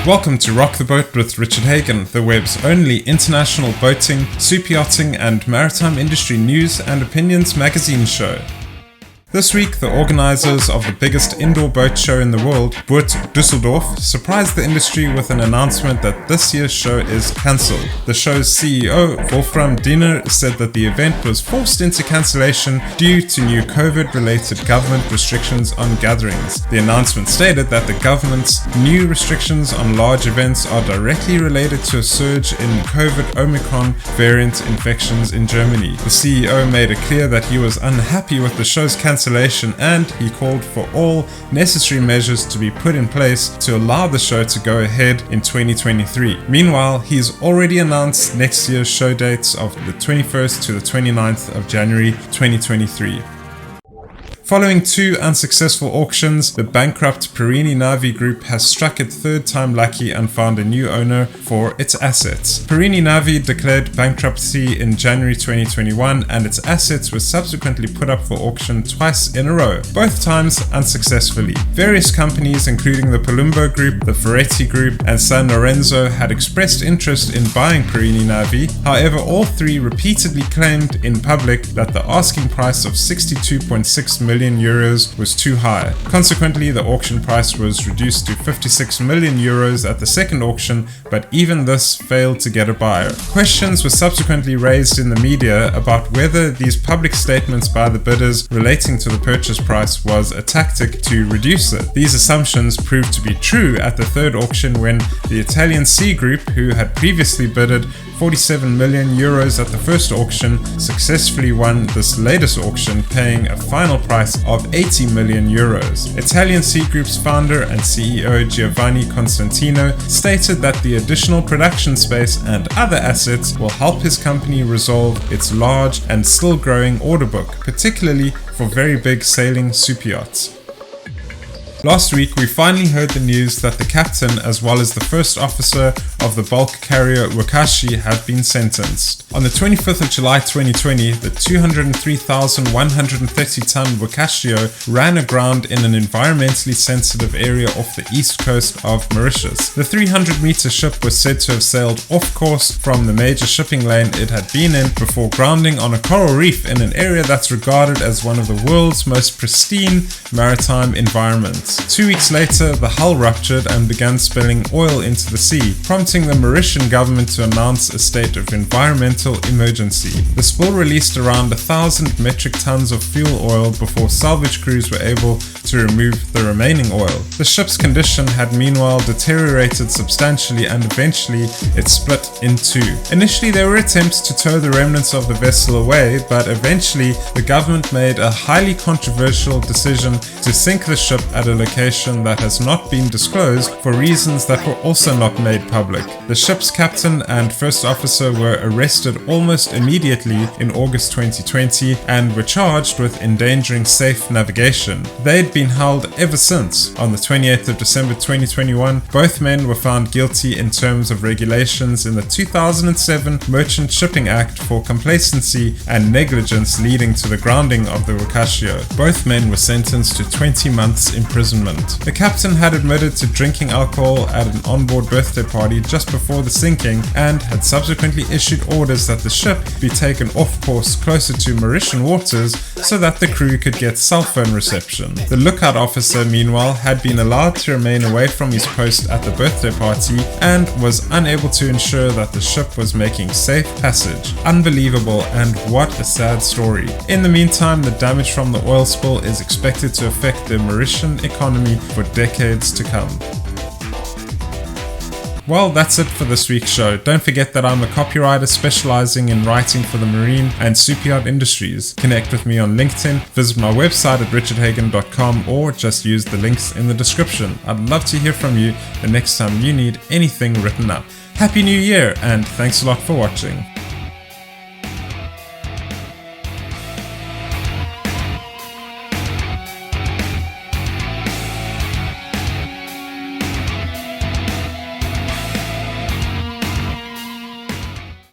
Welcome to Rock the Boat with Richard Hagan, the web's only international boating, super yachting and maritime industry news and opinions magazine show. This week, the organizers of the biggest indoor boat show in the world, Dusseldorf, surprised the industry with an announcement that this year's show is cancelled. The show's CEO, Wolfram Diener, said that the event was forced into cancellation due to new COVID-related government restrictions on gatherings. The announcement stated that the government's new restrictions on large events are directly related to a surge in COVID Omicron variant infections in Germany. The CEO made it clear that he was unhappy with the show's cancellation and he called for all necessary measures to be put in place to allow the show to go ahead in 2023. Meanwhile, he's already announced next year's show dates of the 21st to the 29th of January 2023. Following two unsuccessful auctions, the bankrupt Perini Navi group has struck it third time lucky and found a new owner for its assets. Perini Navi declared bankruptcy in January 2021 and its assets were subsequently put up for auction twice in a row, both times unsuccessfully. Various companies including the Palumbo Group, the Ferretti Group and San Lorenzo had expressed interest in buying Perini Navi. However, all three repeatedly claimed in public that the asking price of 62.6 million euros was too high. Consequently, the auction price was reduced to 56 million euros at the second auction, but even this failed to get a buyer. Questions were subsequently raised in the media about whether these public statements by the bidders relating to the purchase price was a tactic to reduce it. These assumptions proved to be true at the third auction when the Italian C Group, who had previously bidded 47 million euros at the first auction, successfully won this latest auction, paying a final price of 80 million euros. Italian C Group's founder and CEO Giovanni Constantino stated that the additional production space and other assets will help his company resolve its large and still growing order book, particularly for very big sailing super yachts. Last week, we finally heard the news that the captain as well as the first officer of the bulk carrier Wakashio have been sentenced. On the 25th of July 2020, the 203,130-ton Wakashio ran aground in an environmentally sensitive area off the east coast of Mauritius. The 300-meter ship was said to have sailed off course from the major shipping lane it had been in before grounding on a coral reef in an area that's regarded as one of the world's most pristine maritime environments. 2 weeks later, the hull ruptured and began spilling oil into the sea, prompting the Mauritian government to announce a state of environmental emergency. The spill released around 1,000 metric tons of fuel oil before salvage crews were able to remove the remaining oil. The ship's condition had meanwhile deteriorated substantially and eventually it split in two. Initially, there were attempts to tow the remnants of the vessel away, but eventually the government made a highly controversial decision to sink the ship at a location that has not been disclosed for reasons that were also not made public. The ship's captain and first officer were arrested almost immediately in August 2020 and were charged with endangering safe navigation. They'd been held ever since. On the 28th of December 2021, both men were found guilty in terms of regulations in the 2007 Merchant Shipping Act for complacency and negligence leading to the grounding of the Wakashio. Both men were sentenced to 20 months imprisonment. The captain had admitted to drinking alcohol at an onboard birthday party just before the sinking and had subsequently issued orders that the ship be taken off course closer to Mauritian waters so that the crew could get cell phone reception. The lookout officer, meanwhile, had been allowed to remain away from his post at the birthday party and was unable to ensure that the ship was making safe passage. Unbelievable, and what a sad story. In the meantime, the damage from the oil spill is expected to affect the Mauritian economy for decades to come. Well, that's it for this week's show. Don't forget that I'm a copywriter specializing in writing for the marine and super yacht industries. Connect with me on LinkedIn, visit my website at richardhagan.com or just use the links in the description. I'd love to hear from you the next time you need anything written up. Happy New Year and thanks a lot for watching.